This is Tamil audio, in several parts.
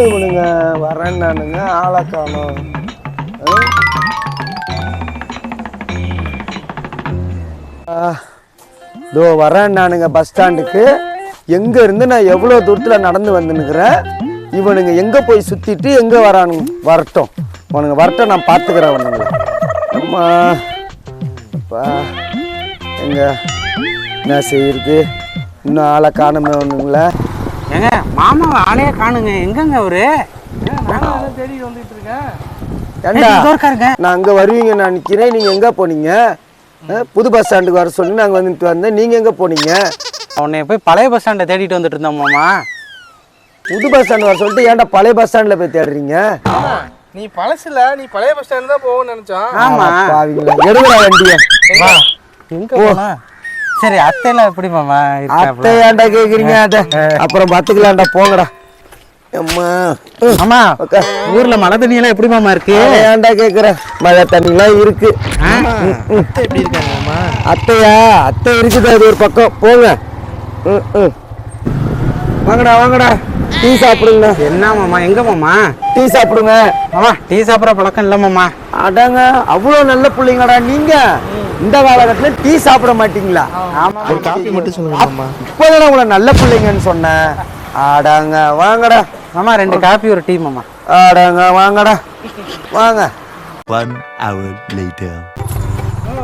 இவனுங்க வரேன்னானுங்க ஆளை காணோம். இதோ வரேன்னானுங்க பஸ் ஸ்டாண்டுக்கு. எங்க இருந்து நான் எவ்வளோ தூரத்தில் நடந்து வந்துன்னுக்குறேன். இவனுங்க எங்கே போய் சுற்றிட்டு எங்கே வரானுங்க வரட்டும். அவனுங்க வரட்டும், நான் பார்த்துக்கிறேன் அவனுங்க. அம்மா அப்பா எங்க என்ன செய்யுது? இன்னும் ஆளை காணுமே ஒன்றுங்களா? ஏங்க மாமா ஆளையே காணுங்க. எங்கங்க அவரு? தேடி வந்துட்டு இருக்கேன். நான் அங்கே வருவீங்க நான் நிற்கிறேன். நீங்கள் எங்கே போனீங்க? புது பஸ் ஸ்டாண்டுக்கு வர சொல்லி நாங்கள் வந்துட்டு வந்தேன். நீங்கள் எங்கே போனீங்க? உன்னை போய் பழைய பஸ் ஸ்டாண்டை தேடிட்டு வந்துட்டு இருந்தோம் மாமா. புது பஸ் ஸ்டாண்டு வர சொல்லிட்டு ஏன்டா பழைய பஸ் ஸ்டாண்டில் போய் தேடுறீங்க? நீ பழசுல நீ பழைய பஸ் ஸ்டாண்ட் தான் போவோம்னு நினைச்சோம். ஆமா பாவீங்களா, எடுங்கடா வண்டியை. வா எங்க போனா? சரி அத்தையெல்லாம் எப்படி மாமா? அத்தை ஏன்டா கேட்குறீங்க? அப்புறம் பார்த்துக்கலாம்டா, போங்கடா. அம்மா ஆமா ஊர்ல மழை தண்ணி எல்லாம் எப்படி மாமா இருக்கு? ஏன்டா கேட்குற? மழை தண்ணிலாம் இருக்கு. எப்படி இருக்காங்க மாமா? அத்தையா? அத்தை இருக்குது, அது ஒரு பக்கம். போங்க. வாங்கடா வாங்கடா, டீ சாப்பிடுங்க. என்ன மாமா? எங்க மாமா டீ சாப்பிடுங்க. மாமா டீ சாப்பிட்ற பழக்கம் இல்லை மாமா. அடங்க, அவ்வளோ நல்ல பிள்ளைங்கடா நீங்க. இந்த காலகட்டத்தில் டீ சாப்பிட மாட்டீங்களா? ஒரு காபி மட்டும் சொல்லுங்க மாமா. இப்போதானே உங்களை நல்ல பிள்ளைங்கன்னு சொன்னேன். ஆடாங்க வாங்கடா. மாமா 2 காபி ஒரு டீ மாமா. ஆடாங்க வாங்கடா வாங்க. 1 hour later.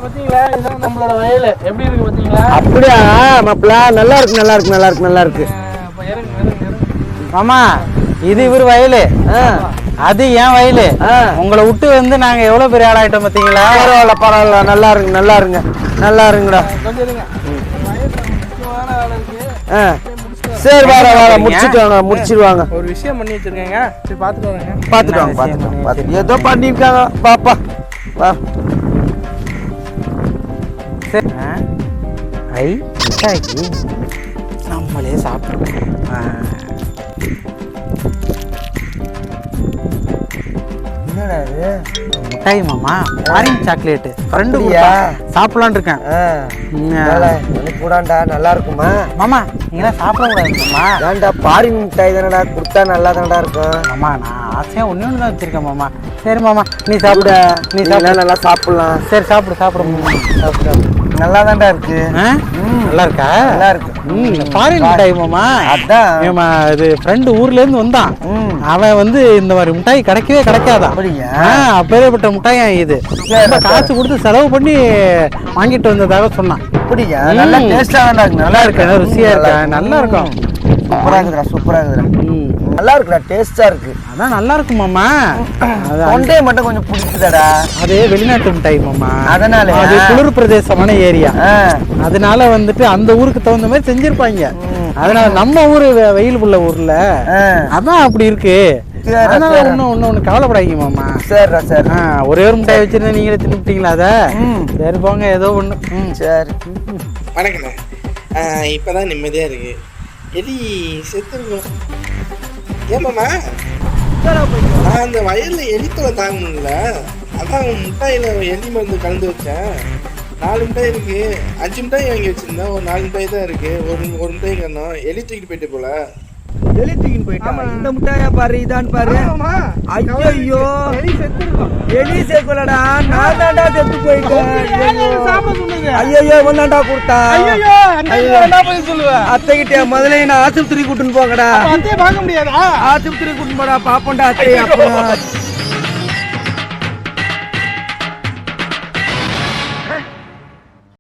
பாத்தீங்களா, இதான் நம்மளோட வயல் எப்படி இருக்கு பாத்தீங்களா? அப்படியா மாப்பிள்ள? நல்லா இருக்கு நல்லா இருக்கு நல்லா இருக்கு நல்லா இருக்கு. மாமா இது இவர் வயலு, அது ஏன் வயலு. உங்களை விட்டு வந்து நாங்க எவ்வளவு பெரிய ஆளாயிட்டோம் பாத்தீங்களா? பரவாயில்ல பரவாயில்ல, நல்லா இருங்க நல்லா இருங்க நல்லா இருங்கடா. சரி வார வார முடிச்சுட்டு முடிச்சிருவாங்க. ஒரு விஷயம் பண்ணி வச்சிருக்கேங்க, சரி பாத்துட்டு வரேங்க. பாத்துட்டு வாங்க பாத்துட்டு வாங்க. ஏதோ பண்ணிருக்காங்க பாப்பா. வா சரி. ஐ மிட்டாய்க்கு நம்மளே சாப்பிடுவோம். என்னடா இது? மிட்டாய் மாமா, ஆரஞ்சு சாக்லேட்டு. ஃப்ரெண்டு சாப்பிடலான் இருக்கேன். கூடாண்டா, நல்லா இருக்குமா? மாமா நீங்களாம் சாப்பிடக்கூடாது மாமா. ஏன்டா பாரின் மிட்டாய் தானடா, கொடுத்தா நல்லா தானடா இருக்கும். மாமா நான் ஆசையா ஒன்று தான் வச்சிருக்கேன் மாமா. சரி மாமா நீ சாப்பிட, நீ சாப்பிட. நல்லா சாப்பிடலாம். சரி சாப்பிடு சாப்பிடு மாமா, சாப்பிடு. நல்லா தான்டா இருக்கு. நல்லா இருக்கா? நல்லா இருக்கு. ஃபாரின் மிட்டாய் மாமா. அதான் இது ஃப்ரெண்டு ஊர்ல இருந்து வந்தான். அவன் வந்து இந்த மாதிரி மிட்டாய் கிடைக்கவே கிடைக்காதான். அப்பேற்பட்ட மிட்டாயா இது. காசு கொடுத்து செலவு பண்ணி வாங்கிட்டு வந்ததாக சொன்னான். அப்படியா? நல்லா டேஸ்டா இருக்கு. நல்லா இருக்கு, ருசியா இருக்கு, நல்லா இருக்கும். சூப்பரா இருக்குடா சூப்பரா இருக்குடா. நல்லா இருக்குடா, டேஸ்டா இருக்கு. அதான் நல்லா இருக்கு மாமா. தொண்டை மட்டும் கொஞ்சம் பிடிக்குதாடா. அது வெளிநாட்டு மிட்டாய் மாமா, அதனால அது குளிர் பிரதேசமான ஏரியா. அதனால வந்துட்டு அந்த ஊருக்கு தகுந்த மாதிரி செஞ்சிருப்பாங்க. அதனால நம்ம ஊரு வெயில் உள்ள ஊர்ல அதான் அப்படி இருக்கு. அதனால ஒண்ணு கவலைப்படாதீங்க மாமா. சரிடா சரி. ஒரே ஒரு மிட்டாய் வச்சிருந்தா நீங்களே தின்னுட்டீங்களா? அத சரி போங்க, ஏதோ ஒண்ணு. சரி. வணக்கண்ணே. இப்பதான் நிம்மதியா இருக்கு. எலி செத்துருக்கோம். ஏமாமா நான் அந்த வயல்ல எலித்தலை தாங்க முடியல, அதான் மிட்டாயில எலி மருந்து கலந்து வச்சேன். 4 மிட்டாய் இருக்கு, 5 மிட்டாய் வாங்கி வச்சிருந்தேன். ஒரு 4 மிட்டாய் தான் இருக்கு. ஒரு மிட்டாய் காணோம். எலி தூக்கிட்டு போயிட்டு போல. எலி தூக்கிட்டு போயிட்டா? இந்த முட்டாயா பாரு, இதான் பாரு. ஐயோ எலி சேர்க்கலடா, நான் தான்டா செத்து போயிட்டேன். ஐயோ ஒன்னாண்டா கொடுத்தா? அத்தைகிட்ட முதல்ல நான் ஆஸ்பத்திரி கூட்டுன்னு போங்கடா. பார்க்க முடியாதா? ஆஸ்பத்திரி கூட்டுன்னு போடா, பாப்போண்டா அத்தை. அப்புறம்